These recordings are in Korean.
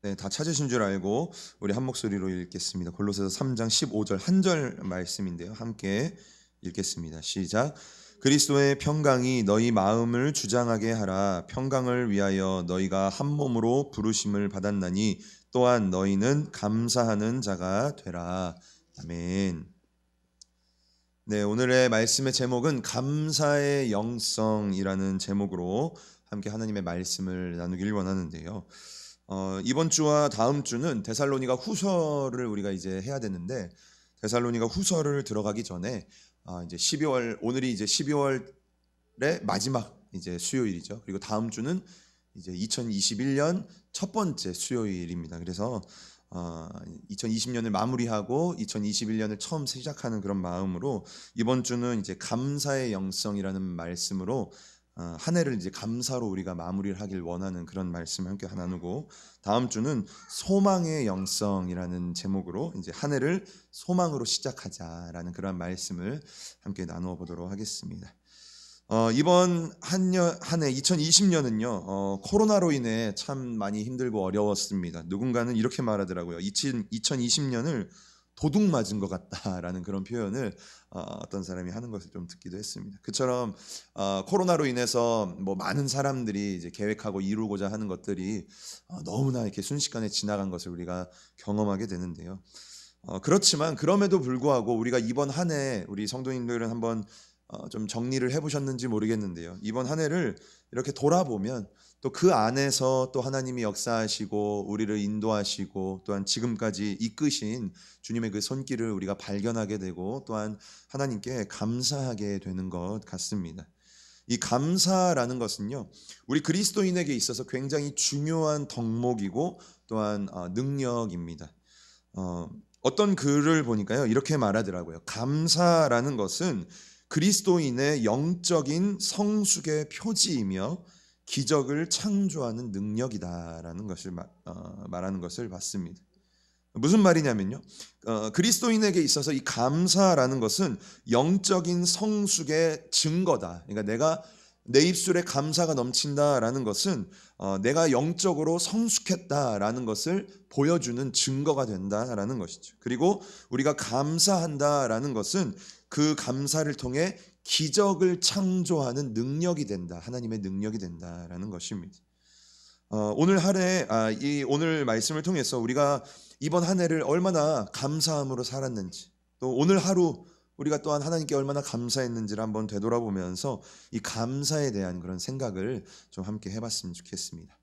네, 다 찾으신 줄 알고 우리 한 목소리로 읽겠습니다. 골로새서 3장 15절 한 절 말씀인데요. 함께 읽겠습니다. 시작. 그리스도의 평강이 너희 마음을 주장하게 하라. 평강을 위하여 너희가 한 몸으로 부르심을 받았나니 또한 너희는 감사하는 자가 되라. 아멘. 네, 오늘의 말씀의 제목은 감사의 영성이라는 제목으로 함께 하나님의 말씀을 나누기를 원하는데요. 이번 주와 다음 주는 데살로니가 후서를 우리가 이제 해야 되는데, 데살로니가 후서를 들어가기 전에 이제 12월, 오늘이 이제 12월의 마지막 이제 수요일이죠. 그리고 다음 주는 이제 2021년 첫 번째 수요일입니다. 그래서 2020년을 마무리하고 2021년을 처음 시작하는 그런 마음으로 이번 주는 이제 감사의 영성이라는 말씀으로 한 해를 이제 감사로 우리가 마무리를 하길 원하는 그런 말씀을 함께 나누고, 다음 주는 소망의 영성이라는 제목으로 이제 한 해를 소망으로 시작하자라는 그런 말씀을 함께 나누어 보도록 하겠습니다. 이번 한 해 2020년은요 코로나로 인해 참 많이 힘들고 어려웠습니다. 누군가는 이렇게 말하더라고요. 2020년을 도둑 맞은 것 같다라는 그런 표현을 어떤 사람이 하는 것을 좀 듣기도 했습니다. 그처럼 코로나로 인해서 뭐 많은 사람들이 이제 계획하고 이루고자 하는 것들이 너무나 이렇게 순식간에 지나간 것을 우리가 경험하게 되는데요. 그렇지만 그럼에도 불구하고 우리가 이번 한 해 우리 성도님들은 한번 좀 정리를 해보셨는지 모르겠는데요. 이번 한 해를 이렇게 돌아보면 또 그 안에서 또 하나님이 역사하시고 우리를 인도하시고 또한 지금까지 이끄신 주님의 그 손길을 우리가 발견하게 되고 또한 하나님께 감사하게 되는 것 같습니다. 이 감사라는 것은요, 우리 그리스도인에게 있어서 굉장히 중요한 덕목이고 또한 능력입니다. 어떤 글을 보니까요 이렇게 말하더라고요. 감사라는 것은 그리스도인의 영적인 성숙의 표지이며 기적을 창조하는 능력이다라는 것을 말하는 것을 봤습니다. 무슨 말이냐면요, 그리스도인에게 있어서 이 감사라는 것은 영적인 성숙의 증거다. 그러니까 내가 내 입술에 감사가 넘친다라는 것은 내가 영적으로 성숙했다라는 것을 보여주는 증거가 된다라는 것이죠. 그리고 우리가 감사한다라는 것은 그 감사를 통해 기적을 창조하는 능력이 된다. 하나님의 능력이 된다라는 것입니다. 오늘 하루에 이 오늘 말씀을 통해서 우리가 이번 한 해를 얼마나 감사함으로 살았는지, 또 오늘 하루 우리가 또한 하나님께 얼마나 감사했는지를 한번 되돌아보면서 이 감사에 대한 그런 생각을 좀 함께 해봤으면 좋겠습니다.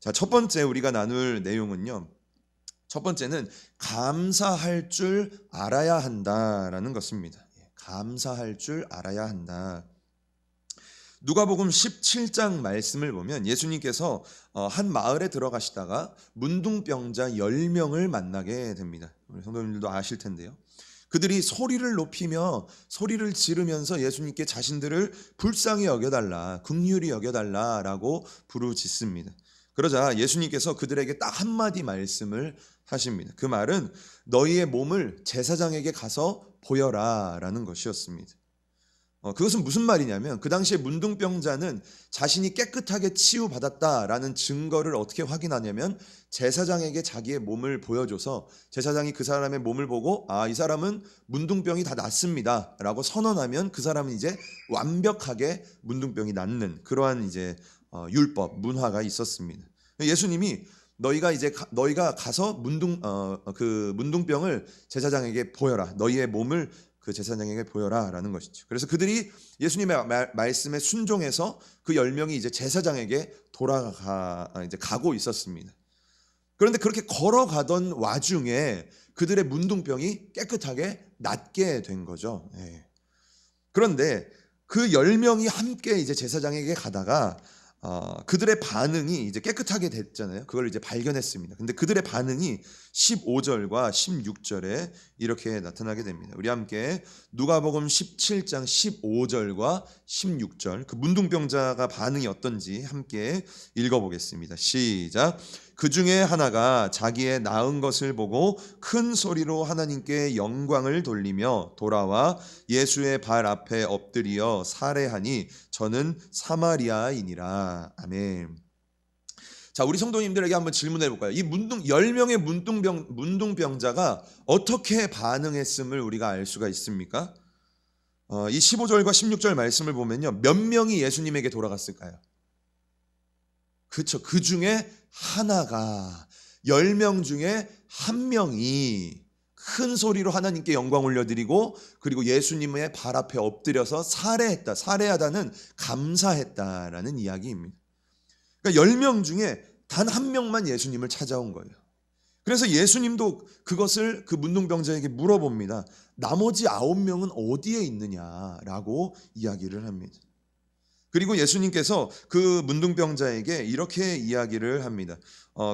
자, 첫 번째 우리가 나눌 내용은요, 첫 번째는 감사할 줄 알아야 한다라는 것입니다. 감사할 줄 알아야 한다. 누가복음 17장 말씀을 보면 예수님께서 한 마을에 들어가시다가 문둥병자 10명을 만나게 됩니다. 우리 성도님들도 아실 텐데요. 그들이 소리를 높이며 소리를 지르면서 예수님께 자신들을 불쌍히 여겨달라, 긍휼히 여겨달라라고 부르짖습니다. 그러자 예수님께서 그들에게 딱 한마디 말씀을 하십니다. 그 말은 너희의 몸을 제사장에게 가서 보여라 라는 것이었습니다. 그것은 무슨 말이냐면 그 당시에 문둥병자는 자신이 깨끗하게 치유받았다라는 증거를 어떻게 확인하냐면 제사장에게 자기의 몸을 보여줘서 제사장이 그 사람의 몸을 보고 이 사람은 문둥병이 다 낫습니다 라고 선언하면 그 사람은 이제 완벽하게 문둥병이 낫는 그러한 이제 율법 문화가 있었습니다. 예수님이 너희가 가서 그 문둥병을 제사장에게 보여라, 너희의 몸을 그 제사장에게 보여라라는 것이죠. 그래서 그들이 예수님의 말씀에 순종해서 그 10명이 이제 제사장에게 가고 있었습니다. 그런데 그렇게 걸어가던 와중에 그들의 문둥병이 깨끗하게 낫게 된 거죠. 그런데 그 10명이 함께 이제 제사장에게 가다가 그들의 반응이 이제 깨끗하게 됐잖아요. 그걸 이제 발견했습니다. 근데 그들의 반응이 15절과 16절에 이렇게 나타나게 됩니다. 우리 함께 누가복음 17장 15절과 16절 그 문둥병자가 반응이 어떤지 함께 읽어보겠습니다. 시작. 그 중에 하나가 자기의 나은 것을 보고 큰 소리로 하나님께 영광을 돌리며 돌아와 예수의 발 앞에 엎드려 살해하니 저는 사마리아인이라. 아멘. 자, 우리 성도님들에게 한번 질문해 볼까요? 이 10명의 문둥병자가 어떻게 반응했음을 우리가 알 수가 있습니까? 이 15절과 16절 말씀을 보면요, 몇 명이 예수님에게 돌아갔을까요? 그렇죠. 그 중에 하나가, 10명 중에 한 명이 큰 소리로 하나님께 영광 올려드리고, 그리고 예수님의 발 앞에 엎드려서 살해했다. 살해하다는 감사했다라는 이야기입니다. 그러니까 10명 중에 단 한 명만 예수님을 찾아온 거예요. 그래서 예수님도 그것을 그 문둥병자에게 물어봅니다. 나머지 9명은 어디에 있느냐라고 이야기를 합니다. 그리고 예수님께서 그 문둥병자에게 이렇게 이야기를 합니다.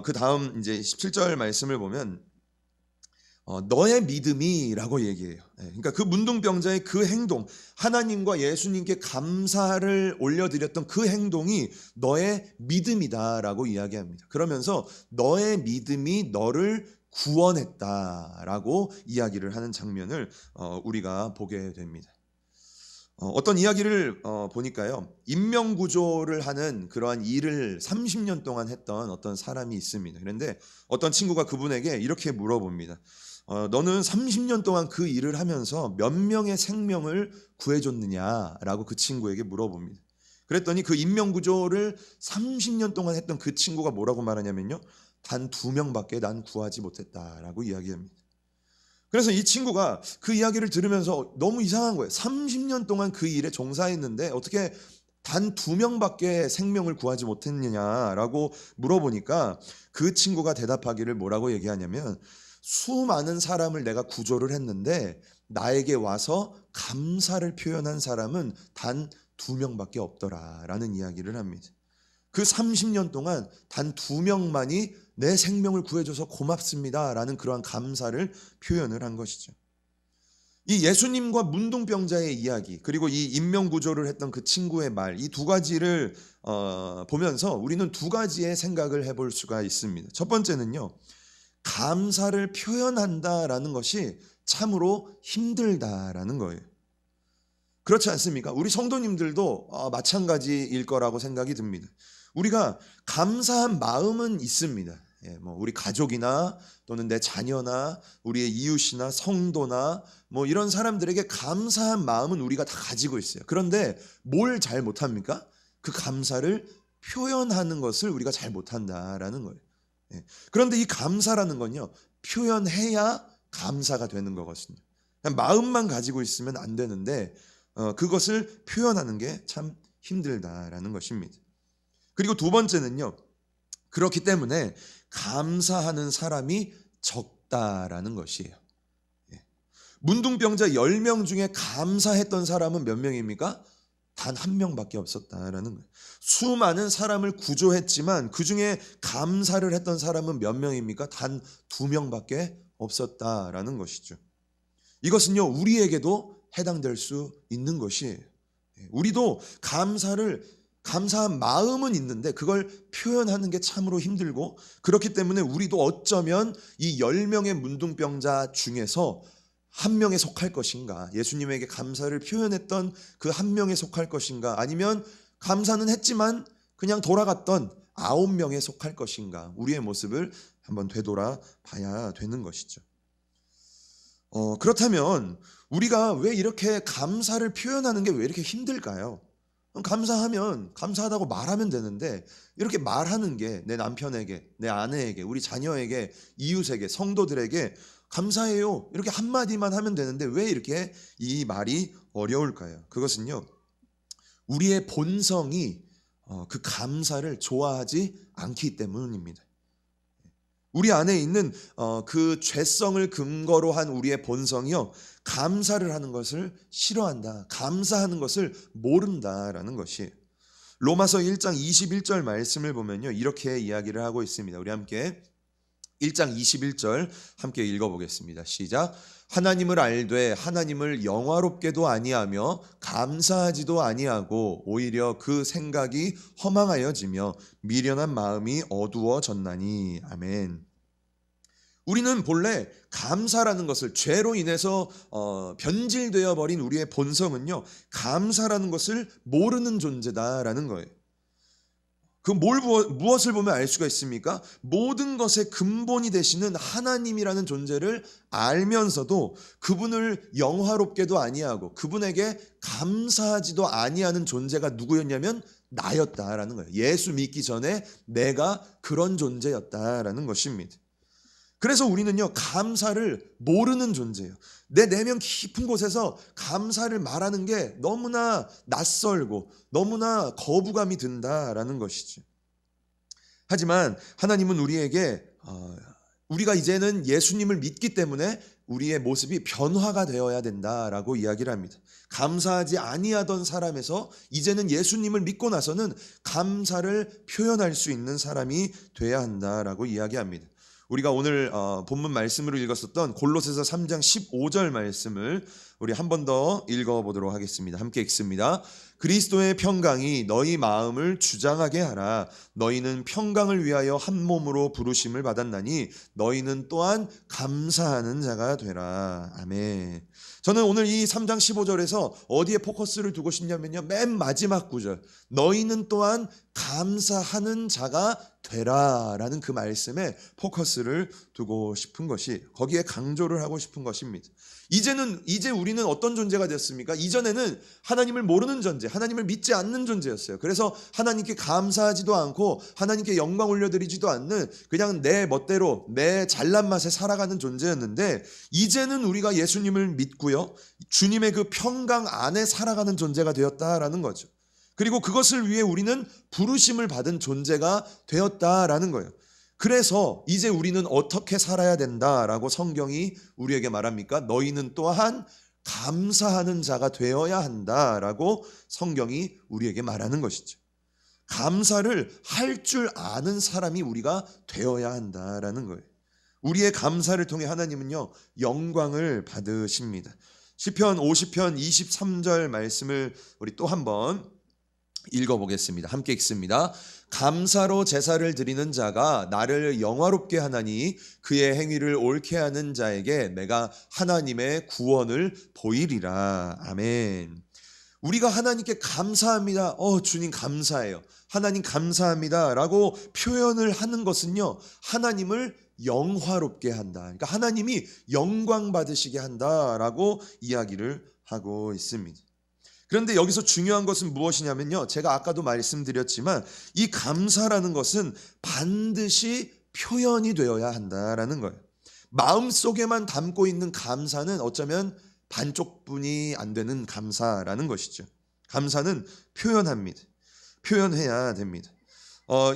그 다음 이제 17절 말씀을 보면 너의 믿음이라고 얘기해요. 그러니까 그 문둥병자의 그 행동, 하나님과 예수님께 감사를 올려드렸던 그 행동이 너의 믿음이다라고 이야기합니다. 그러면서 너의 믿음이 너를 구원했다라고 이야기를 하는 장면을 우리가 보게 됩니다. 어떤 이야기를 보니까요, 인명구조를 하는 그러한 일을 30년 동안 했던 어떤 사람이 있습니다. 그런데 어떤 친구가 그분에게 이렇게 물어봅니다. 너는 30년 동안 그 일을 하면서 몇 명의 생명을 구해줬느냐라고 그 친구에게 물어봅니다. 그랬더니 그 인명구조를 30년 동안 했던 그 친구가 뭐라고 말하냐면요, 단 2명밖에 난 구하지 못했다라고 이야기합니다. 그래서 이 친구가 그 이야기를 들으면서 너무 이상한 거예요. 30년 동안 그 일에 종사했는데 어떻게 단 2명밖에 생명을 구하지 못했느냐라고 물어보니까 그 친구가 대답하기를 뭐라고 얘기하냐면, 수많은 사람을 내가 구조를 했는데 나에게 와서 감사를 표현한 사람은 단 2명밖에 없더라라는 이야기를 합니다. 그 30년 동안 단 2명만이 내 생명을 구해줘서 고맙습니다라는 그러한 감사를 표현을 한 것이죠. 이 예수님과 문둥병자의 이야기, 그리고 이 인명구조를 했던 그 친구의 말, 이 두 가지를 보면서 우리는 두 가지의 생각을 해볼 수가 있습니다. 첫 번째는요, 감사를 표현한다라는 것이 참으로 힘들다라는 거예요. 그렇지 않습니까? 우리 성도님들도 마찬가지일 거라고 생각이 듭니다. 우리가 감사한 마음은 있습니다. 우리 가족이나 또는 내 자녀나 우리의 이웃이나 성도나 이런 사람들에게 감사한 마음은 우리가 다 가지고 있어요. 그런데 뭘 잘 못합니까? 그 감사를 표현하는 것을 우리가 잘 못한다라는 거예요. 그런데 이 감사라는 건요, 표현해야 감사가 되는 거거든요. 그냥 마음만 가지고 있으면 안 되는데 그것을 표현하는 게 참 힘들다라는 것입니다. 그리고 두 번째는요, 그렇기 때문에 감사하는 사람이 적다라는 것이에요. 문둥병자 10명 중에 감사했던 사람은 몇 명입니까? 단 1명밖에 없었다라는 거예요. 수많은 사람을 구조했지만 그 중에 감사를 했던 사람은 몇 명입니까? 단 2명밖에 없었다라는 것이죠. 이것은요, 우리에게도 해당될 수 있는 것이에요. 우리도 감사한 마음은 있는데 그걸 표현하는 게 참으로 힘들고, 그렇기 때문에 우리도 어쩌면 이 10명의 문둥병자 중에서 한 명에 속할 것인가, 예수님에게 감사를 표현했던 그 한 명에 속할 것인가, 아니면 감사는 했지만 그냥 돌아갔던 9명에 속할 것인가, 우리의 모습을 한번 되돌아 봐야 되는 것이죠. 그렇다면 우리가 왜 이렇게 감사를 표현하는 게 왜 이렇게 힘들까요? 감사하면 감사하다고 말하면 되는데 이렇게 말하는 게 내 남편에게, 내 아내에게, 우리 자녀에게, 이웃에게, 성도들에게 감사해요 이렇게 한마디만 하면 되는데 왜 이렇게 이 말이 어려울까요? 그것은요, 우리의 본성이 그 감사를 좋아하지 않기 때문입니다. 우리 안에 있는 그 죄성을 근거로 한 우리의 본성이요, 감사를 하는 것을 싫어한다, 감사하는 것을 모른다라는 것이에요. 로마서 1장 21절 말씀을 보면요, 이렇게 이야기를 하고 있습니다. 우리 함께 1장 21절 함께 읽어보겠습니다. 시작. 하나님을 알되 하나님을 영화롭게도 아니하며 감사하지도 아니하고 오히려 그 생각이 허망하여지며 미련한 마음이 어두워졌나니. 아멘. 우리는 본래 감사라는 것을, 죄로 인해서 변질되어 버린 우리의 본성은요, 감사라는 것을 모르는 존재다라는 거예요. 무엇을 보면 알 수가 있습니까? 모든 것의 근본이 되시는 하나님이라는 존재를 알면서도 그분을 영화롭게도 아니하고 그분에게 감사하지도 아니하는 존재가 누구였냐면 나였다라는 거예요. 예수 믿기 전에 내가 그런 존재였다라는 것입니다. 그래서 우리는요, 감사를 모르는 존재예요. 내 내면 깊은 곳에서 감사를 말하는 게 너무나 낯설고 너무나 거부감이 든다라는 것이죠. 하지만 하나님은 우리에게 우리가 이제는 예수님을 믿기 때문에 우리의 모습이 변화가 되어야 된다라고 이야기를 합니다. 감사하지 아니하던 사람에서 이제는 예수님을 믿고 나서는 감사를 표현할 수 있는 사람이 돼야 한다라고 이야기합니다. 우리가 오늘 본문 말씀으로 읽었었던 골로새서 3장 15절 말씀을 우리 한 번 더 읽어보도록 하겠습니다. 함께 읽습니다. 그리스도의 평강이 너희 마음을 주장하게 하라. 너희는 평강을 위하여 한 몸으로 부르심을 받았나니 너희는 또한 감사하는 자가 되라. 아멘. 저는 오늘 이 3장 15절에서 어디에 포커스를 두고 싶냐면요, 맨 마지막 구절, 너희는 또한 감사하는 자가 되라 라는 그 말씀에 포커스를 두고 싶은 것이, 거기에 강조를 하고 싶은 것입니다. 이제 우리는 어떤 존재가 됐습니까? 이전에는 하나님을 모르는 존재, 하나님을 믿지 않는 존재였어요. 그래서 하나님께 감사하지도 않고 하나님께 영광 올려드리지도 않는 그냥 내 멋대로 내 잘난 맛에 살아가는 존재였는데, 이제는 우리가 예수님을 믿고요, 주님의 그 평강 안에 살아가는 존재가 되었다라는 거죠. 그리고 그것을 위해 우리는 부르심을 받은 존재가 되었다라는 거예요. 그래서 이제 우리는 어떻게 살아야 된다라고 성경이 우리에게 말합니까? 너희는 또한 감사하는 자가 되어야 한다라고 성경이 우리에게 말하는 것이죠. 감사를 할 줄 아는 사람이 우리가 되어야 한다라는 거예요. 우리의 감사를 통해 하나님은요, 영광을 받으십니다. 시편 50편 23절 말씀을 우리 또 한번 읽어보겠습니다. 함께 읽습니다. 감사로 제사를 드리는 자가 나를 영화롭게 하나니 그의 행위를 옳게 하는 자에게 내가 하나님의 구원을 보이리라. 아멘. 우리가 하나님께 감사합니다. 주님 감사해요. 하나님 감사합니다 라고 표현을 하는 것은요, 하나님을 영화롭게 한다. 그러니까 하나님이 영광 받으시게 한다라고 이야기를 하고 있습니다. 그런데 여기서 중요한 것은 무엇이냐면요, 제가 아까도 말씀드렸지만 이 감사라는 것은 반드시 표현이 되어야 한다라는 거예요. 마음속에만 담고 있는 감사는 어쩌면 반쪽뿐이 안 되는 감사라는 것이죠. 감사는 표현합니다. 표현해야 됩니다.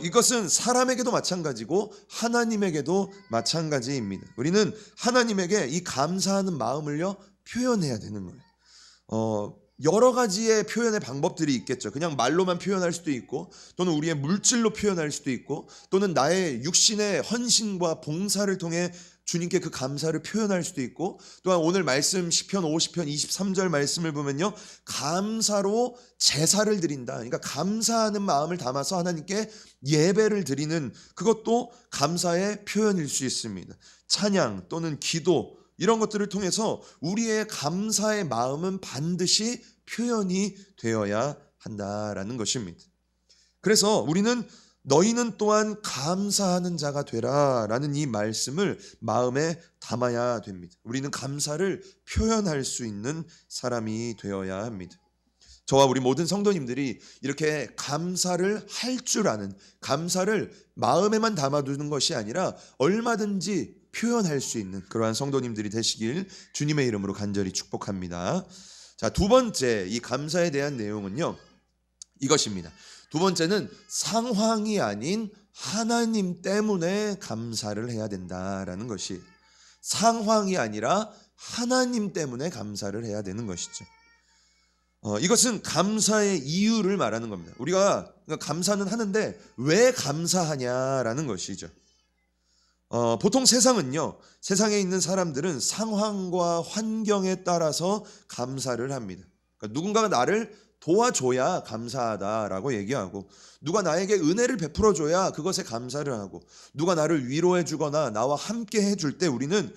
이것은 사람에게도 마찬가지고 하나님에게도 마찬가지입니다. 우리는 하나님에게 이 감사하는 마음을요, 표현해야 되는 거예요. 여러 가지의 표현의 방법들이 있겠죠. 그냥 말로만 표현할 수도 있고, 또는 우리의 물질로 표현할 수도 있고, 또는 나의 육신의 헌신과 봉사를 통해 주님께 그 감사를 표현할 수도 있고, 또한 오늘 말씀 시편 50편 23절 말씀을 보면요, 감사로 제사를 드린다. 그러니까 감사하는 마음을 담아서 하나님께 예배를 드리는, 그것도 감사의 표현일 수 있습니다. 찬양 또는 기도, 이런 것들을 통해서 우리의 감사의 마음은 반드시 표현이 되어야 한다라는 것입니다. 그래서 우리는 너희는 또한 감사하는 자가 되라 라는 이 말씀을 마음에 담아야 됩니다. 우리는 감사를 표현할 수 있는 사람이 되어야 합니다. 저와 우리 모든 성도님들이 이렇게 감사를 할 줄 아는, 감사를 마음에만 담아두는 것이 아니라 얼마든지 표현할 수 있는 그러한 성도님들이 되시길 주님의 이름으로 간절히 축복합니다. 자, 두 번째 이 감사에 대한 내용은요, 이것입니다. 두 번째는 상황이 아닌 하나님 때문에 감사를 해야 된다라는 것이, 상황이 아니라 하나님 때문에 감사를 해야 되는 것이죠. 이것은 감사의 이유를 말하는 겁니다. 우리가 감사는 하는데 왜 감사하냐라는 것이죠. 보통 세상은요, 세상에 있는 사람들은 상황과 환경에 따라서 감사를 합니다. 그러니까 누군가가 나를 도와줘야 감사하다라고 얘기하고, 누가 나에게 은혜를 베풀어줘야 그것에 감사를 하고, 누가 나를 위로해주거나 나와 함께 해줄 때 우리는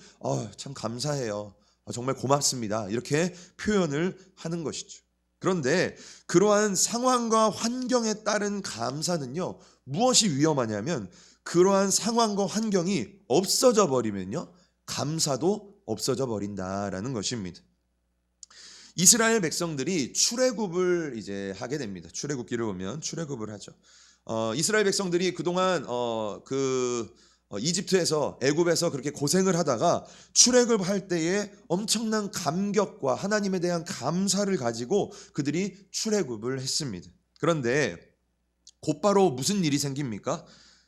참 감사해요, 정말 고맙습니다, 이렇게 표현을 하는 것이죠. 그런데 그러한 상황과 환경에 따른 감사는요, 무엇이 위험하냐면 그러한 상황과 환경이 없어져 버리면요, 감사도 없어져 버린다라는 것입니다. 이스라엘 백성들이 출애굽을 이제 하게 됩니다. 출애굽기를 보면 출애굽을 하죠. 이스라엘 백성들이 그동안 이집트에서 애굽에서 그렇게 고생을 하다가 출애굽할 때에 엄청난 감격과 하나님에 대한 감사를 가지고 그들이 출애굽을 했습니다. 그런데 곧바로 무슨 일이 생깁니까?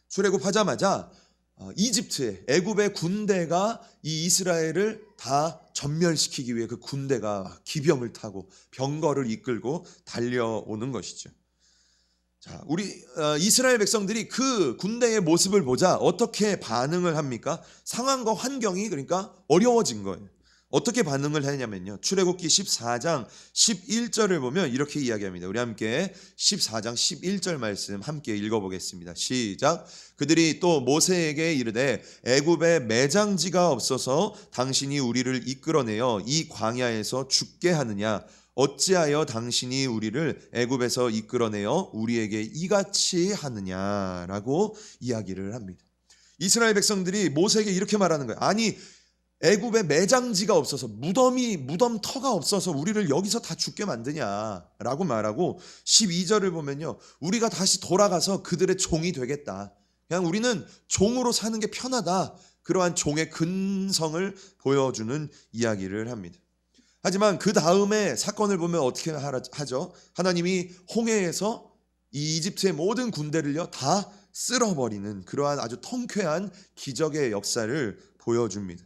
출애굽하자마자 이집트의 애굽의 군대가 이 이스라엘을 다 전멸시키기 위해 그 군대가 기병을 타고 병거를 이끌고 달려오는 것이죠. 자, 우리 이스라엘 백성들이 그 군대의 모습을 보자 어떻게 반응을 합니까? 상황과 환경이 그러니까 어려워진 거예요. 어떻게 반응을 했냐면요, 출애굽기 14장 11절을 보면 이렇게 이야기합니다. 우리 함께 14장 11절 말씀 함께 읽어보겠습니다. 시작. 그들이 또 모세에게 이르되 애굽에 매장지가 없어서 당신이 우리를 이끌어내어 이 광야에서 죽게 하느냐? 어찌하여 당신이 우리를 애굽에서 이끌어내어 우리에게 이같이 하느냐라고 이야기를 합니다. 이스라엘 백성들이 모세에게 이렇게 말하는 거예요. 아니, 애굽에 매장지가 없어서 무덤터가 없어서 우리를 여기서 다 죽게 만드냐라고 말하고 12절을 보면요, 우리가 다시 돌아가서 그들의 종이 되겠다. 그냥 우리는 종으로 사는 게 편하다. 그러한 종의 근성을 보여주는 이야기를 합니다. 하지만 그 다음에 사건을 보면 어떻게 하죠? 하나님이 홍해에서 이 이집트의 모든 군대를요 다 쓸어버리는 그러한 아주 통쾌한 기적의 역사를 보여줍니다.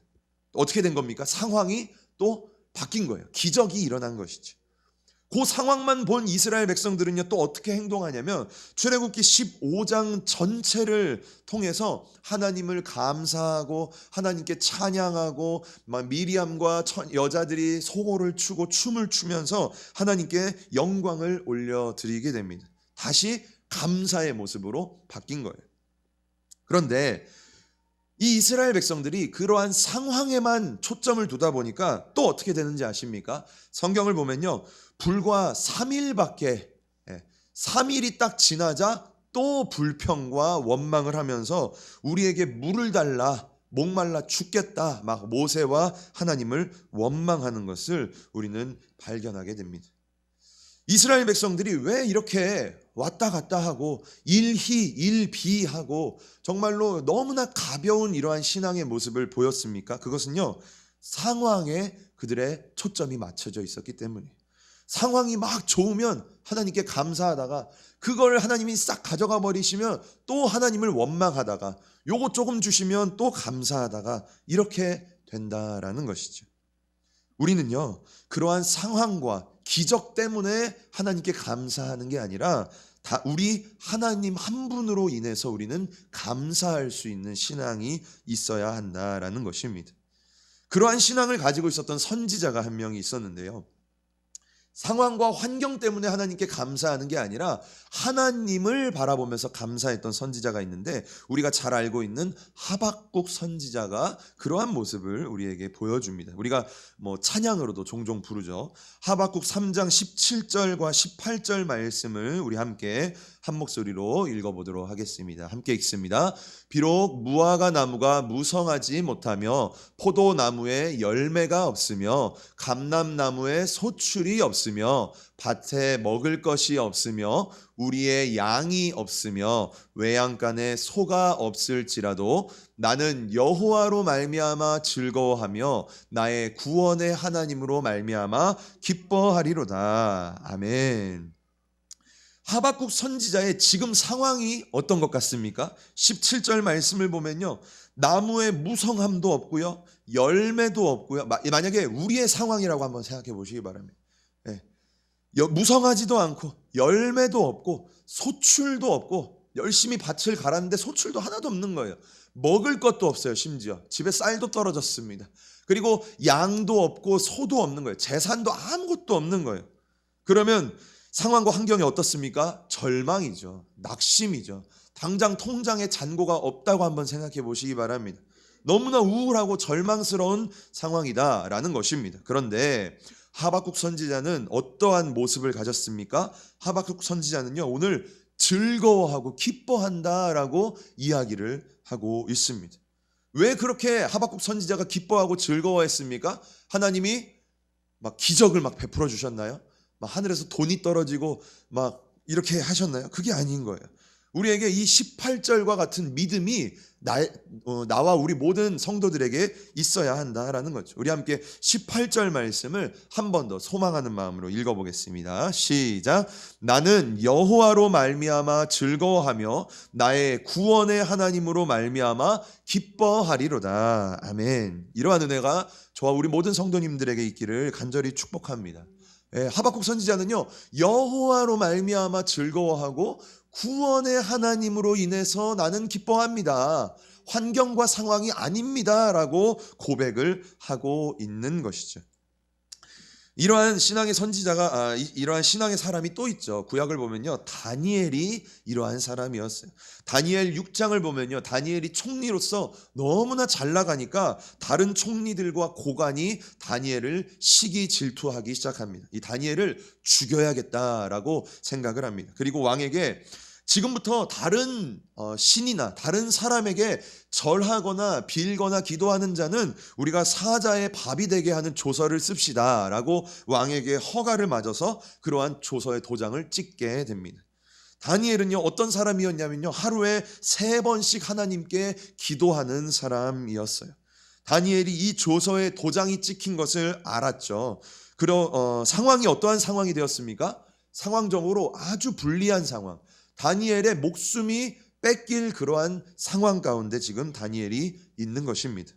어떻게 된 겁니까? 상황이 또 바뀐 거예요. 기적이 일어난 것이죠. 그 상황만 본 이스라엘 백성들은요 또 어떻게 행동하냐면 출애굽기 15장 전체를 통해서 하나님을 감사하고 하나님께 찬양하고 미리암과 여자들이 소고를 추고 춤을 추면서 하나님께 영광을 올려드리게 됩니다. 다시 감사의 모습으로 바뀐 거예요. 그런데 이 이스라엘 백성들이 그러한 상황에만 초점을 두다 보니까 또 어떻게 되는지 아십니까? 성경을 보면요, 불과 3일밖에 3일이 딱 지나자 또 불평과 원망을 하면서 우리에게 물을 달라, 목말라 죽겠다, 막 모세와 하나님을 원망하는 것을 우리는 발견하게 됩니다. 이스라엘 백성들이 왜 이렇게 왔다 갔다 하고 일희 일비하고 정말로 너무나 가벼운 이러한 신앙의 모습을 보였습니까? 그것은요, 상황에 그들의 초점이 맞춰져 있었기 때문이에요. 상황이 막 좋으면 하나님께 감사하다가 그걸 하나님이 싹 가져가 버리시면 또 하나님을 원망하다가 요거 조금 주시면 또 감사하다가 이렇게 된다라는 것이죠. 우리는요 그러한 상황과 기적 때문에 하나님께 감사하는 게 아니라 다 우리 하나님 한 분으로 인해서 우리는 감사할 수 있는 신앙이 있어야 한다라는 것입니다. 그러한 신앙을 가지고 있었던 선지자가 한 명이 있었는데요, 상황과 환경 때문에 하나님께 감사하는 게 아니라 하나님을 바라보면서 감사했던 선지자가 있는데, 우리가 잘 알고 있는 하박국 선지자가 그러한 모습을 우리에게 보여줍니다. 우리가 찬양으로도 종종 부르죠. 하박국 3장 17절과 18절 말씀을 우리 함께 한 목소리로 읽어보도록 하겠습니다. 함께 읽습니다. 비록 무화과 나무가 무성하지 못하며 포도나무에 열매가 없으며 감람나무에 소출이 없으며 밭에 먹을 것이 없으며 우리의 양이 없으며 외양간에 소가 없을지라도 나는 여호와로 말미암아 즐거워하며 나의 구원의 하나님으로 말미암아 기뻐하리로다. 아멘. 하박국 선지자의 지금 상황이 어떤 것 같습니까? 17절 말씀을 보면요, 나무에 무성함도 없고요, 열매도 없고요. 만약에 우리의 상황이라고 한번 생각해 보시기 바랍니다. 무성하지도 않고 열매도 없고 소출도 없고 열심히 밭을 갈았는데 소출도 하나도 없는 거예요. 먹을 것도 없어요. 심지어 집에 쌀도 떨어졌습니다. 그리고 양도 없고 소도 없는 거예요. 재산도 아무것도 없는 거예요. 그러면 상황과 환경이 어떻습니까? 절망이죠. 낙심이죠. 당장 통장에 잔고가 없다고 한번 생각해 보시기 바랍니다. 너무나 우울하고 절망스러운 상황이다라는 것입니다. 그런데 하박국 선지자는 어떠한 모습을 가졌습니까? 하박국 선지자는요, 오늘 즐거워하고 기뻐한다라고 이야기를 하고 있습니다. 왜 그렇게 하박국 선지자가 기뻐하고 즐거워했습니까? 하나님이 막 기적을 막 베풀어 주셨나요? 막 하늘에서 돈이 떨어지고 막 이렇게 하셨나요? 그게 아닌 거예요. 우리에게 이 18절과 같은 믿음이 나와 우리 모든 성도들에게 있어야 한다라는 거죠. 우리 함께 18절 말씀을 한 번 더 소망하는 마음으로 읽어보겠습니다. 시작. 나는 여호와로 말미암아 즐거워하며 나의 구원의 하나님으로 말미암아 기뻐하리로다. 아멘. 이러한 은혜가 저와 우리 모든 성도님들에게 있기를 간절히 축복합니다. 하박국 선지자는요, 여호와로 말미암아 즐거워하고 구원의 하나님으로 인해서 나는 기뻐합니다. 환경과 상황이 아닙니다라고 고백을 하고 있는 것이죠. 이러한 신앙의 선지자가 이러한 신앙의 사람이 또 있죠. 구약을 보면요, 다니엘이 이러한 사람이었어요. 다니엘 6장을 보면요, 다니엘이 총리로서 너무나 잘 나가니까 다른 총리들과 고관이 다니엘을 시기 질투하기 시작합니다. 이 다니엘을 죽여야겠다라고 생각을 합니다. 그리고 왕에게 지금부터 다른 신이나 다른 사람에게 절하거나 빌거나 기도하는 자는 우리가 사자의 밥이 되게 하는 조서를 씁시다 라고 왕에게 허가를 맞아서 그러한 조서의 도장을 찍게 됩니다. 다니엘은요, 어떤 사람이었냐면요, 하루에 3번씩 하나님께 기도하는 사람이었어요. 다니엘이 이 조서에 도장이 찍힌 것을 알았죠. 상황이 어떠한 상황이 되었습니까? 상황적으로 아주 불리한 상황, 다니엘의 목숨이 뺏길 그러한 상황 가운데 지금 다니엘이 있는 것입니다.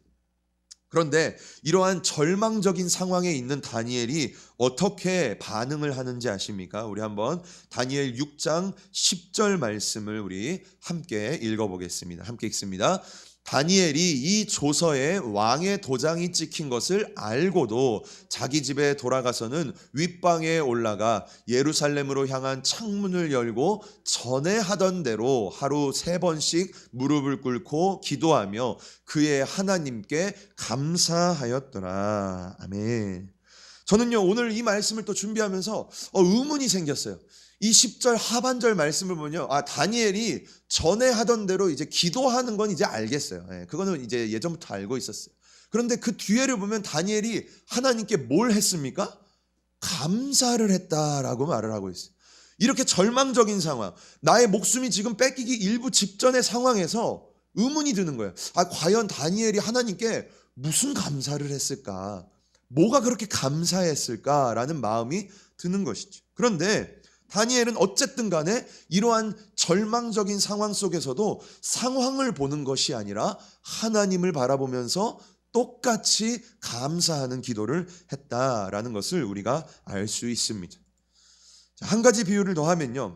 그런데 이러한 절망적인 상황에 있는 다니엘이 어떻게 반응을 하는지 아십니까? 우리 한번 다니엘 6장 10절 말씀을 우리 함께 읽어보겠습니다. 함께 읽습니다. 다니엘이 이 조서에 왕의 도장이 찍힌 것을 알고도 자기 집에 돌아가서는 윗방에 올라가 예루살렘으로 향한 창문을 열고 전에 하던 대로 하루 3번씩 무릎을 꿇고 기도하며 그의 하나님께 감사하였더라. 아멘. 저는요, 오늘 이 말씀을 또 준비하면서 의문이 생겼어요. 이 10절 하반절 말씀을 보면요, 다니엘이 전에 하던 대로 이제 기도하는 건 이제 알겠어요. 그거는 이제 예전부터 알고 있었어요. 그런데 그 뒤에를 보면 다니엘이 하나님께 뭘 했습니까? 감사를 했다라고 말을 하고 있어요. 이렇게 절망적인 상황, 나의 목숨이 지금 뺏기기 일부 직전의 상황에서 의문이 드는 거예요. 과연 다니엘이 하나님께 무슨 감사를 했을까? 뭐가 그렇게 감사했을까라는 마음이 드는 것이죠. 그런데 다니엘은 어쨌든 간에 이러한 절망적인 상황 속에서도 상황을 보는 것이 아니라 하나님을 바라보면서 똑같이 감사하는 기도를 했다라는 것을 우리가 알 수 있습니다. 한 가지 비유를 더 하면요,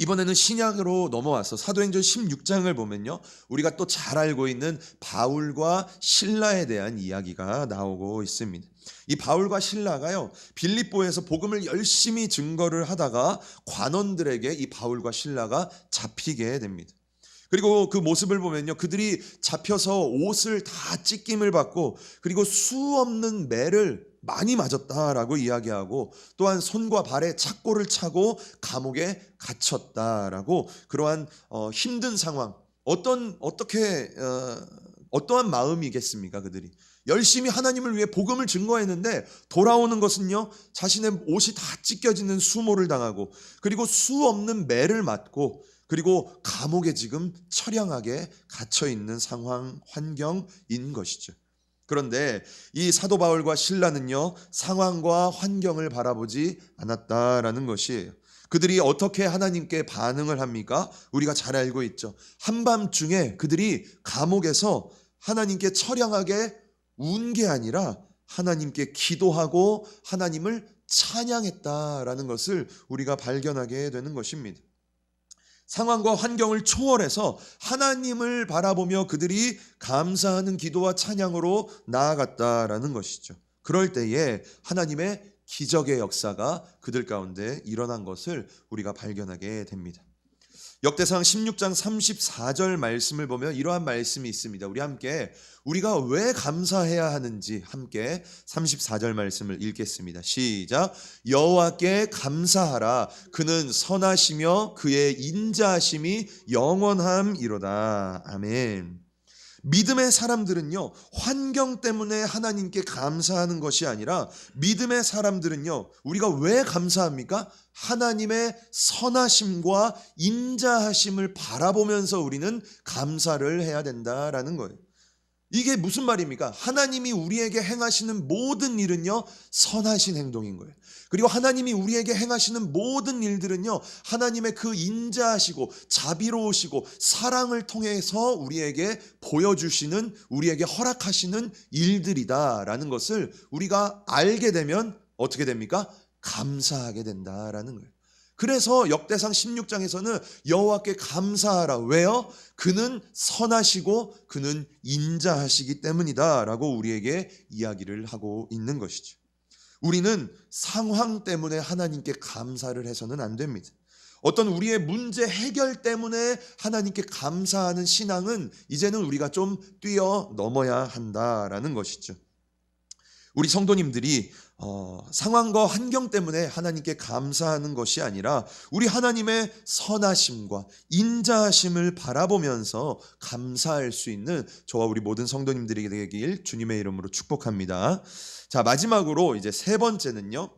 이번에는 신약으로 넘어와서 사도행전 16장을 보면요, 우리가 또 잘 알고 있는 바울과 실라에 대한 이야기가 나오고 있습니다. 이 바울과 실라가요, 빌립보에서 복음을 열심히 증거를 하다가 관원들에게 이 바울과 실라가 잡히게 됩니다. 그리고 그 모습을 보면요, 그들이 잡혀서 옷을 다 찢김을 받고 그리고 수 없는 매를 많이 맞았다라고 이야기하고, 또한 손과 발에 착고를 차고 감옥에 갇혔다라고, 그러한 힘든 상황, 어떠한 마음이겠습니까? 그들이 열심히 하나님을 위해 복음을 증거했는데 돌아오는 것은요, 자신의 옷이 다 찢겨지는 수모를 당하고 그리고 수 없는 매를 맞고 그리고 감옥에 지금 처량하게 갇혀 있는 상황, 환경인 것이죠. 그런데 이 사도 바울과 실라는요, 상황과 환경을 바라보지 않았다라는 것이에요. 그들이 어떻게 하나님께 반응을 합니까? 우리가 잘 알고 있죠. 한밤중에 그들이 감옥에서 하나님께 처량하게 운 게 아니라 하나님께 기도하고 하나님을 찬양했다라는 것을 우리가 발견하게 되는 것입니다. 상황과 환경을 초월해서 하나님을 바라보며 그들이 감사하는 기도와 찬양으로 나아갔다라는 것이죠. 그럴 때에 하나님의 기적의 역사가 그들 가운데 일어난 것을 우리가 발견하게 됩니다. 역대상 16장 34절 말씀을 보면 이러한 말씀이 있습니다. 우리 함께 우리가 왜 감사해야 하는지 함께 34절 말씀을 읽겠습니다. 시작. 여호와께 감사하라. 그는 선하시며 그의 인자하심이 영원함이로다. 아멘. 믿음의 사람들은요, 환경 때문에 하나님께 감사하는 것이 아니라 믿음의 사람들은요, 우리가 왜 감사합니까? 하나님의 선하심과 인자하심을 바라보면서 우리는 감사를 해야 된다라는 거예요. 이게 무슨 말입니까? 하나님이 우리에게 행하시는 모든 일은요, 선하신 행동인 거예요. 그리고 하나님이 우리에게 행하시는 모든 일들은요, 하나님의 그 인자하시고 자비로우시고 사랑을 통해서 우리에게 보여주시는, 우리에게 허락하시는 일들이다라는 것을 우리가 알게 되면 어떻게 됩니까? 감사하게 된다라는 거예요. 그래서 역대상 16장에서는 여호와께 감사하라. 왜요? 그는 선하시고 그는 인자하시기 때문이다 라고 우리에게 이야기를 하고 있는 것이죠. 우리는 상황 때문에 하나님께 감사를 해서는 안 됩니다. 어떤 우리의 문제 해결 때문에 하나님께 감사하는 신앙은 이제는 우리가 좀 뛰어넘어야 한다라는 것이죠. 우리 성도님들이 상황과 환경 때문에 하나님께 감사하는 것이 아니라 우리 하나님의 선하심과 인자하심을 바라보면서 감사할 수 있는 저와 우리 모든 성도님들이 되길 주님의 이름으로 축복합니다. 자, 마지막으로 이제 세 번째는요,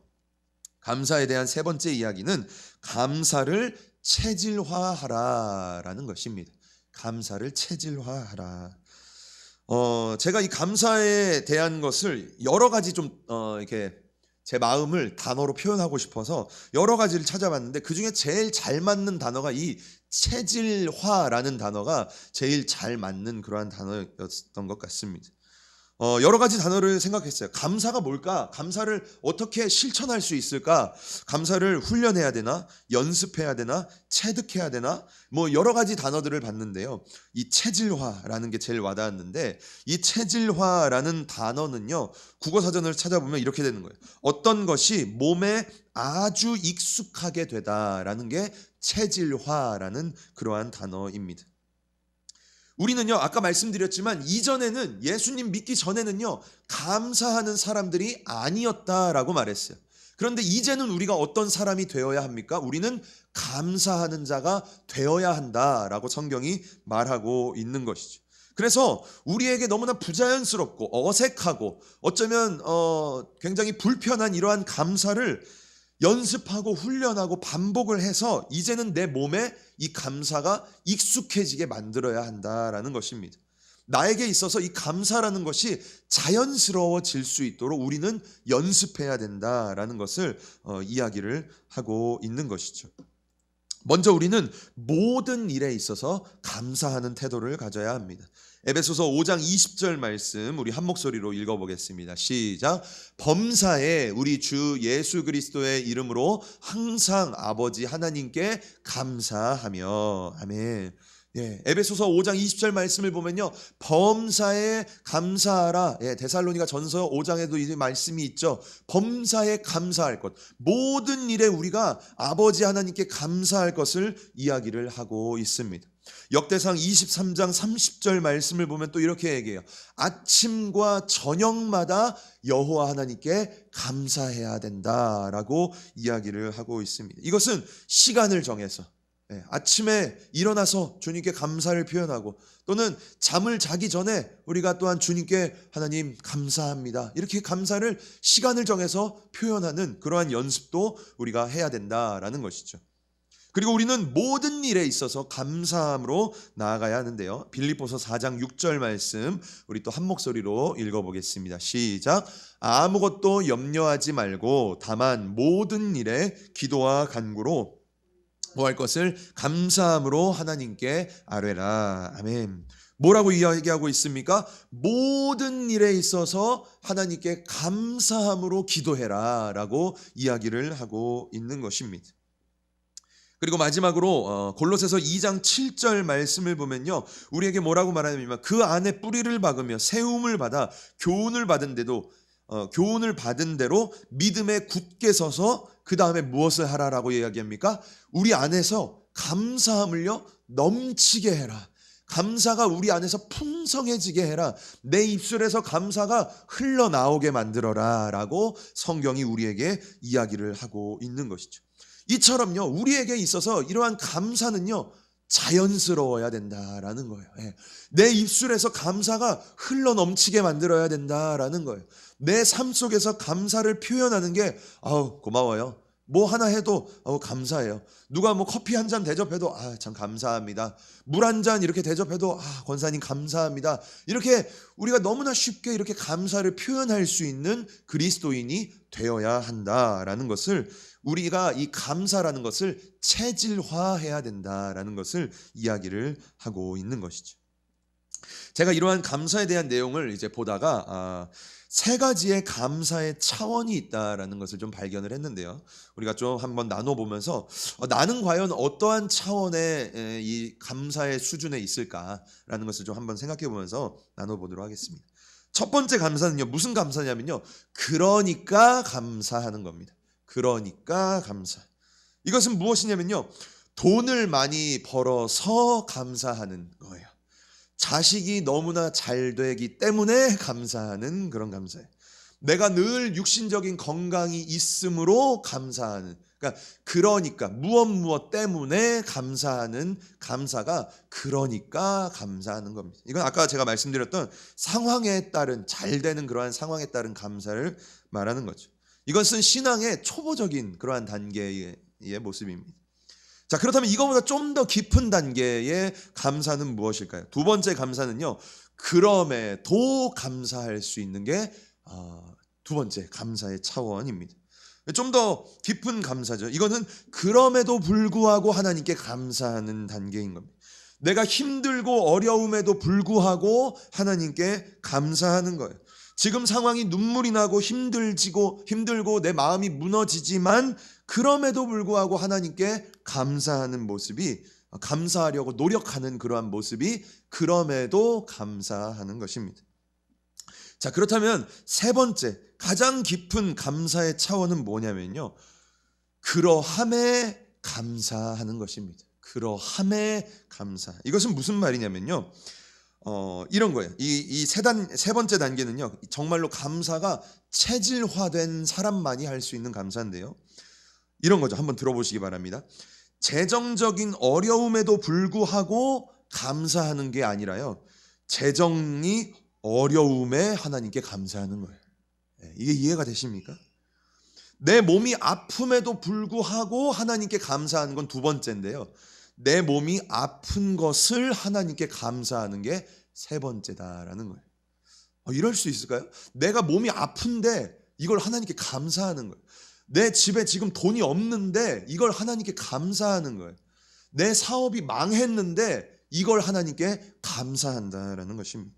감사에 대한 세 번째 이야기는 감사를 체질화하라라는 것입니다. 감사를 체질화하라. 제가 이 감사에 대한 것을 여러 가지 좀 이렇게 제 마음을 단어로 표현하고 싶어서 여러 가지를 찾아봤는데 그 중에 제일 잘 맞는 단어가 이 체질화라는 단어가 제일 잘 맞는 그러한 단어였던 것 같습니다. 여러 가지 단어를 생각했어요. 감사가 뭘까? 감사를 어떻게 실천할 수 있을까? 감사를 훈련해야 되나? 연습해야 되나? 체득해야 되나? 뭐 여러 가지 단어들을 봤는데요. 이 체질화라는 게 제일 와닿았는데 이 체질화라는 단어는요, 국어사전을 찾아보면 이렇게 되는 거예요. 어떤 것이 몸에 아주 익숙하게 되다라는 게 체질화라는 그러한 단어입니다. 우리는요, 아까 말씀드렸지만 이전에는 예수님 믿기 전에는요, 감사하는 사람들이 아니었다라고 말했어요. 그런데 이제는 우리가 어떤 사람이 되어야 합니까? 우리는 감사하는 자가 되어야 한다라고 성경이 말하고 있는 것이죠. 그래서 우리에게 너무나 부자연스럽고 어색하고 어쩌면 굉장히 불편한 이러한 감사를 연습하고 훈련하고 반복을 해서 이제는 내 몸에 이 감사가 익숙해지게 만들어야 한다라는 것입니다. 나에게 있어서 이 감사라는 것이 자연스러워질 수 있도록 우리는 연습해야 된다라는 것을 이야기를 하고 있는 것이죠. 먼저 우리는 모든 일에 있어서 감사하는 태도를 가져야 합니다. 에베소서 5장 20절 말씀 우리 한 목소리로 읽어보겠습니다. 시작. 범사에 우리 주 예수 그리스도의 이름으로 항상 아버지 하나님께 감사하며. 아멘. 예, 에베소서 5장 20절 말씀을 보면요, 범사에 감사하라. 예, 데살로니가 전서 5장에도 이 말씀이 있죠. 범사에 감사할 것, 모든 일에 우리가 아버지 하나님께 감사할 것을 이야기를 하고 있습니다. 역대상 23장 30절 말씀을 보면 또 이렇게 얘기해요. 아침과 저녁마다 여호와 하나님께 감사해야 된다라고 이야기를 하고 있습니다. 이것은 시간을 정해서 아침에 일어나서 주님께 감사를 표현하고, 또는 잠을 자기 전에 우리가 또한 주님께 하나님 감사합니다, 이렇게 감사를 시간을 정해서 표현하는 그러한 연습도 우리가 해야 된다라는 것이죠. 그리고 우리는 모든 일에 있어서 감사함으로 나아가야 하는데요, 빌립보서 4장 6절 말씀 우리 또 한 목소리로 읽어보겠습니다. 시작. 아무것도 염려하지 말고 다만 모든 일에 기도와 간구로 할 것을 감사함으로 하나님께 아뢰라. 아멘. 뭐라고 이야기하고 있습니까? 모든 일에 있어서 하나님께 감사함으로 기도해라 라고 이야기를 하고 있는 것입니다. 그리고 마지막으로 골로새서 2장 7절 말씀을 보면요, 우리에게 뭐라고 말하냐면 그 안에 뿌리를 박으며 세움을 받아 교훈을 받은 대로 믿음에 굳게 서서 그 다음에 무엇을 하라라고 이야기합니까? 우리 안에서 감사함을요 넘치게 해라. 감사가 우리 안에서 풍성해지게 해라. 내 입술에서 감사가 흘러나오게 만들어라 라고 성경이 우리에게 이야기를 하고 있는 것이죠. 이처럼요 우리에게 있어서 이러한 감사는요 자연스러워야 된다라는 거예요. 내 입술에서 감사가 흘러넘치게 만들어야 된다라는 거예요. 내 삶 속에서 감사를 표현하는 게 고마워요. 뭐 하나 해도 감사해요. 누가 뭐 커피 한 잔 대접해도 참 감사합니다. 물 한 잔 이렇게 대접해도 권사님 감사합니다. 이렇게 우리가 너무나 쉽게 이렇게 감사를 표현할 수 있는 그리스도인이 되어야 한다라는 것을, 우리가 이 감사라는 것을 체질화해야 된다라는 것을 이야기를 하고 있는 것이죠. 제가 이러한 감사에 대한 내용을 이제 보다가 세 가지의 감사의 차원이 있다라는 것을 좀 발견을 했는데요. 우리가 좀 한번 나눠보면서 나는 과연 어떠한 차원의 이 감사의 수준에 있을까라는 것을 좀 한번 생각해 보면서 나눠보도록 하겠습니다. 첫 번째 감사는요, 무슨 감사냐면요, 그러니까 감사하는 겁니다. 그러니까 감사. 이것은 무엇이냐면요, 돈을 많이 벌어서 감사하는 거예요. 자식이 너무나 잘 되기 때문에 감사하는 그런 감사예요. 내가 늘 육신적인 건강이 있으므로 감사하는, 그러니까 무엇 때문에 감사하는 감사가 그러니까 감사하는 겁니다. 이건 아까 제가 말씀드렸던 상황에 따른, 잘 되는 그러한 상황에 따른 감사를 말하는 거죠. 이것은 신앙의 초보적인 그러한 단계의 모습입니다. 자, 그렇다면 이거보다 좀 더 깊은 단계의 감사는 무엇일까요? 두 번째 감사는요, 그럼에도 감사할 수 있는 게 두 번째 감사의 차원입니다. 좀 더 깊은 감사죠. 이거는 그럼에도 불구하고 하나님께 감사하는 단계인 겁니다. 내가 힘들고 어려움에도 불구하고 하나님께 감사하는 거예요. 지금 상황이 눈물이 나고 힘들고 내 마음이 무너지지만 그럼에도 불구하고 하나님께 감사하는 모습이, 감사하려고 노력하는 그러한 모습이 그럼에도 감사하는 것입니다. 자, 그렇다면 세 번째 가장 깊은 감사의 차원은 뭐냐면요, 그러함에 감사하는 것입니다. 그러함에 감사. 이것은 무슨 말이냐면요, 이런 거예요. 이 세 번째 단계는요, 정말로 감사가 체질화된 사람만이 할 수 있는 감사인데요, 이런 거죠. 한번 들어보시기 바랍니다. 재정적인 어려움에도 불구하고 감사하는 게 아니라요, 재정이 어려움에 하나님께 감사하는 거예요. 이게 이해가 되십니까? 내 몸이 아픔에도 불구하고 하나님께 감사하는 건 두 번째인데요, 내 몸이 아픈 것을 하나님께 감사하는 게 세 번째다라는 거예요. 이럴 수 있을까요? 내가 몸이 아픈데 이걸 하나님께 감사하는 거예요. 내 집에 지금 돈이 없는데 이걸 하나님께 감사하는 거예요. 내 사업이 망했는데 이걸 하나님께 감사한다라는 것입니다.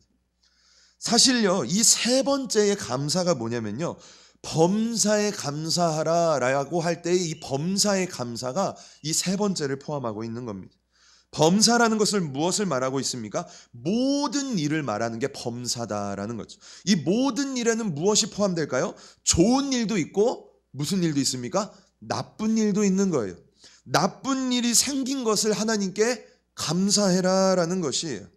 사실요, 이 세 번째의 감사가 뭐냐면요, 범사에 감사하라라고 할 때의 이 범사의 감사가 이 세 번째를 포함하고 있는 겁니다. 범사라는 것을 무엇을 말하고 있습니까? 모든 일을 말하는 게 범사다라는 거죠. 이 모든 일에는 무엇이 포함될까요? 좋은 일도 있고 무슨 일도 있습니까? 나쁜 일도 있는 거예요. 나쁜 일이 생긴 것을 하나님께 감사해라라는 것이에요.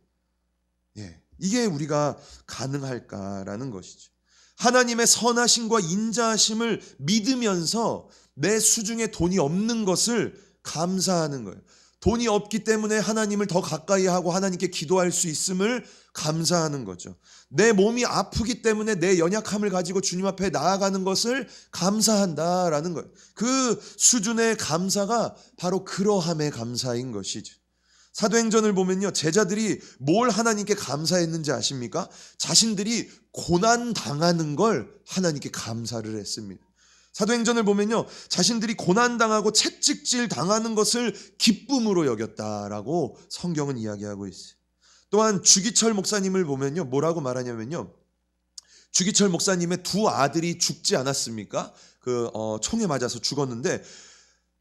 이게 우리가 가능할까라는 것이죠. 하나님의 선하심과 인자하심을 믿으면서 내 수중에 돈이 없는 것을 감사하는 거예요. 돈이 없기 때문에 하나님을 더 가까이 하고 하나님께 기도할 수 있음을 감사하는 거죠. 내 몸이 아프기 때문에 내 연약함을 가지고 주님 앞에 나아가는 것을 감사한다라는 거예요. 그 수준의 감사가 바로 그러함의 감사인 것이죠. 사도행전을 보면요, 제자들이 뭘 하나님께 감사했는지 아십니까? 자신들이 고난 당하는 걸 하나님께 감사를 했습니다. 사도행전을 보면요, 자신들이 고난당하고 채찍질 당하는 것을 기쁨으로 여겼다라고 성경은 이야기하고 있어요. 또한 주기철 목사님을 보면요, 뭐라고 말하냐면요, 주기철 목사님의 두 아들이 죽지 않았습니까? 총에 맞아서 죽었는데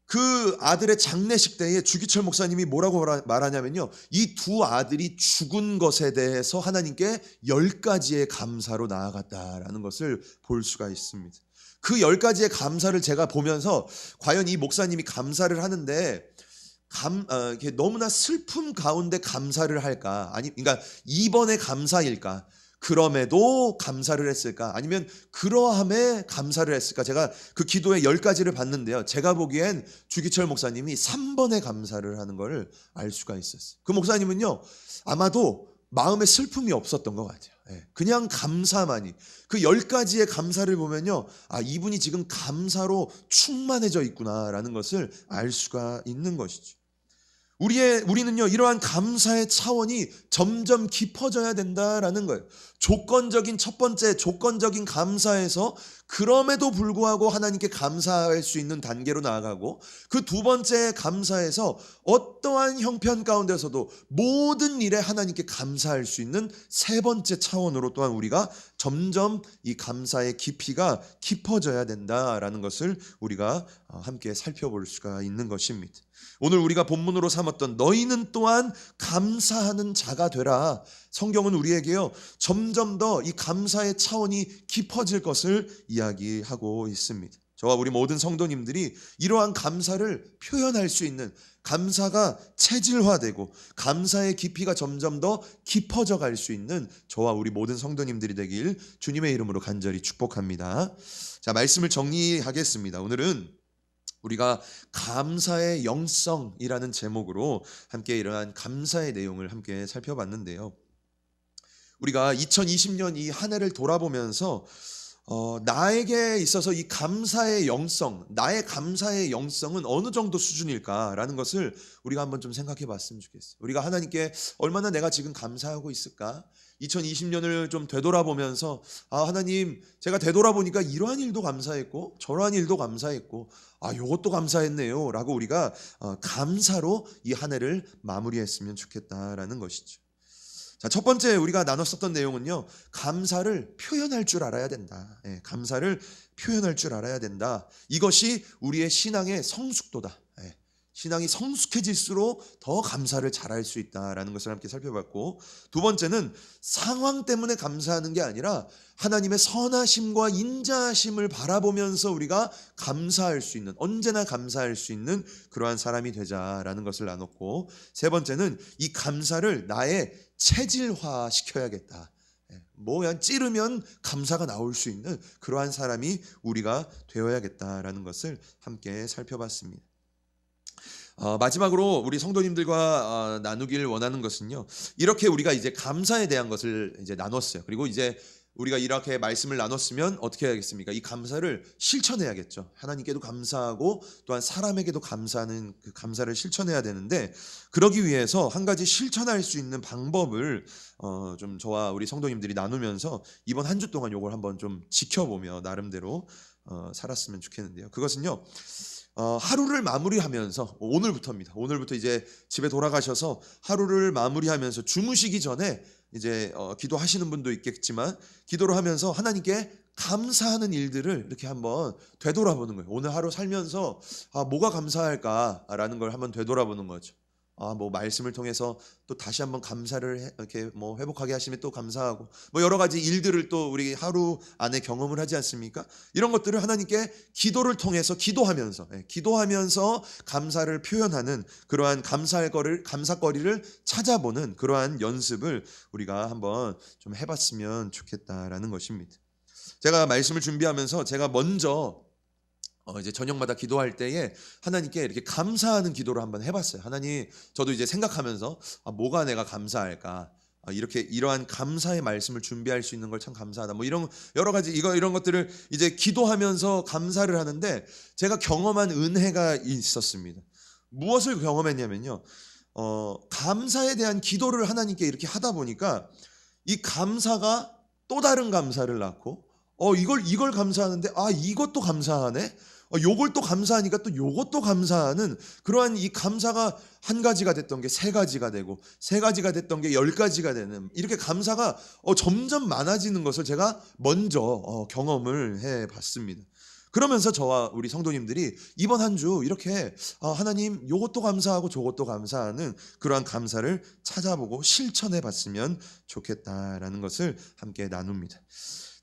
그 아들의 장례식 때에 주기철 목사님이 뭐라고 말하냐면요, 이 두 아들이 죽은 것에 대해서 하나님께 10가지의 감사로 나아갔다라는 것을 볼 수가 있습니다. 그 10가지의 감사를 제가 보면서 과연 이 목사님이 감사를 하는데 이렇게 너무나 슬픔 가운데 감사를 할까? 그러니까 이번에 감사일까? 그럼에도 감사를 했을까? 아니면 그러함에 감사를 했을까? 제가 그 기도의 10가지를 봤는데요. 제가 보기엔 주기철 목사님이 3번에 감사를 하는 걸 알 수가 있었어요. 그 목사님은요, 아마도 마음에 슬픔이 없었던 것 같아요. 그냥 감사만이. 그 10가지의 감사를 보면요, 이분이 지금 감사로 충만해져 있구나라는 것을 알 수가 있는 것이죠. 우리는요, 이러한 감사의 차원이 점점 깊어져야 된다라는 거예요. 첫 번째 조건적인 감사에서 그럼에도 불구하고 하나님께 감사할 수 있는 단계로 나아가고, 그 두 번째 감사에서 어떠한 형편 가운데서도 모든 일에 하나님께 감사할 수 있는 세 번째 차원으로 또한 우리가 점점 이 감사의 깊이가 깊어져야 된다라는 것을 우리가 함께 살펴볼 수가 있는 것입니다. 오늘 우리가 본문으로 삼았던 너희는 또한 감사하는 자가 되라. 성경은 우리에게요, 점점 더 이 감사의 차원이 깊어질 것을 이야기하고 있습니다. 저와 우리 모든 성도님들이 이러한 감사를 표현할 수 있는, 감사가 체질화되고 감사의 깊이가 점점 더 깊어져 갈 수 있는 저와 우리 모든 성도님들이 되길 주님의 이름으로 간절히 축복합니다. 자, 말씀을 정리하겠습니다. 오늘은 우리가 감사의 영성이라는 제목으로 함께 이러한 감사의 내용을 함께 살펴봤는데요. 우리가 2020년 이 한 해를 돌아보면서 나에게 있어서 이 감사의 영성, 나의 감사의 영성은 어느 정도 수준일까라는 것을 우리가 한번 좀 생각해 봤으면 좋겠어요. 우리가 하나님께 얼마나 내가 지금 감사하고 있을까? 2020년을 좀 되돌아보면서 하나님, 제가 되돌아보니까 이러한 일도 감사했고 저러한 일도 감사했고 요것도 감사했네요 라고 우리가 감사로 이 한 해를 마무리했으면 좋겠다라는 것이죠. 자, 첫 번째 우리가 나눴었던 내용은요, 감사를 표현할 줄 알아야 된다. 감사를 표현할 줄 알아야 된다. 이것이 우리의 신앙의 성숙도다. 신앙이 성숙해질수록 더 감사를 잘할 수 있다라는 것을 함께 살펴봤고, 두 번째는 상황 때문에 감사하는 게 아니라 하나님의 선하심과 인자하심을 바라보면서 우리가 감사할 수 있는, 언제나 감사할 수 있는 그러한 사람이 되자라는 것을 나눴고, 세 번째는 이 감사를 나의 체질화 시켜야겠다. 그냥 찌르면 감사가 나올 수 있는 그러한 사람이 우리가 되어야겠다라는 것을 함께 살펴봤습니다. 마지막으로 우리 성도님들과 나누길 원하는 것은요, 이렇게 우리가 이제 감사에 대한 것을 이제 나눴어요. 그리고 이제 우리가 이렇게 말씀을 나눴으면 어떻게 해야겠습니까? 이 감사를 실천해야겠죠. 하나님께도 감사하고 또한 사람에게도 감사하는 그 감사를 실천해야 되는데, 그러기 위해서 한 가지 실천할 수 있는 방법을 좀 저와 우리 성도님들이 나누면서 이번 한 주 동안 이걸 한번 좀 지켜보며 나름대로 살았으면 좋겠는데요. 그것은요, 하루를 마무리하면서, 오늘부터입니다. 오늘부터 이제 집에 돌아가셔서 하루를 마무리하면서 주무시기 전에 이제 기도하시는 분도 있겠지만, 기도를 하면서 하나님께 감사하는 일들을 이렇게 한번 되돌아보는 거예요. 오늘 하루 살면서 뭐가 감사할까라는 걸 한번 되돌아보는 거죠. 말씀을 통해서 또 다시 한번 감사를 이렇게 회복하게 하시면 또 감사하고, 여러 가지 일들을 또 우리 하루 안에 경험을 하지 않습니까? 이런 것들을 하나님께 기도를 통해서 기도하면서 감사를 표현하는 그러한 감사거리를 찾아보는 그러한 연습을 우리가 한번 좀 해봤으면 좋겠다라는 것입니다. 제가 말씀을 준비하면서 제가 먼저 이제 저녁마다 기도할 때에 하나님께 이렇게 감사하는 기도를 한번 해봤어요. 하나님, 저도 이제 생각하면서 뭐가 내가 감사할까? 이러한 감사의 말씀을 준비할 수 있는 걸 참 감사하다. 이런 여러 가지 이런 것들을 이제 기도하면서 감사를 하는데, 제가 경험한 은혜가 있었습니다. 무엇을 경험했냐면요, 감사에 대한 기도를 하나님께 이렇게 하다 보니까 이 감사가 또 다른 감사를 낳고, 이걸 감사하는데 이것도 감사하네. 요걸 또 감사하니까 또 요것도 감사하는 그러한 이 감사가 한 가지가 됐던 게 세 가지가 되고, 세 가지가 됐던 게 10가지가 되는, 이렇게 감사가 점점 많아지는 것을 제가 먼저 경험을 해봤습니다. 그러면서 저와 우리 성도님들이 이번 한 주 이렇게 하나님, 요것도 감사하고 저것도 감사하는 그러한 감사를 찾아보고 실천해 봤으면 좋겠다라는 것을 함께 나눕니다.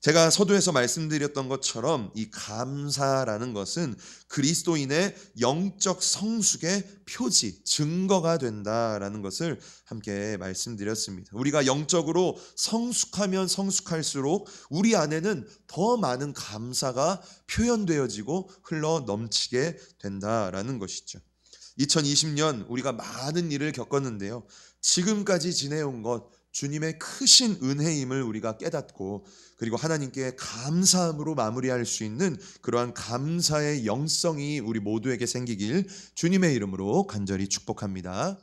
제가 서두에서 말씀드렸던 것처럼 이 감사라는 것은 그리스도인의 영적 성숙의 표지, 증거가 된다라는 것을 함께 말씀드렸습니다. 우리가 영적으로 성숙하면 성숙할수록 우리 안에는 더 많은 감사가 표현되어지고 흘러 넘치게 된다라는 것이죠. 2020년 우리가 많은 일을 겪었는데요. 지금까지 지내온 것, 주님의 크신 은혜임을 우리가 깨닫고, 그리고 하나님께 감사함으로 마무리할 수 있는 그러한 감사의 영성이 우리 모두에게 생기길 주님의 이름으로 간절히 축복합니다.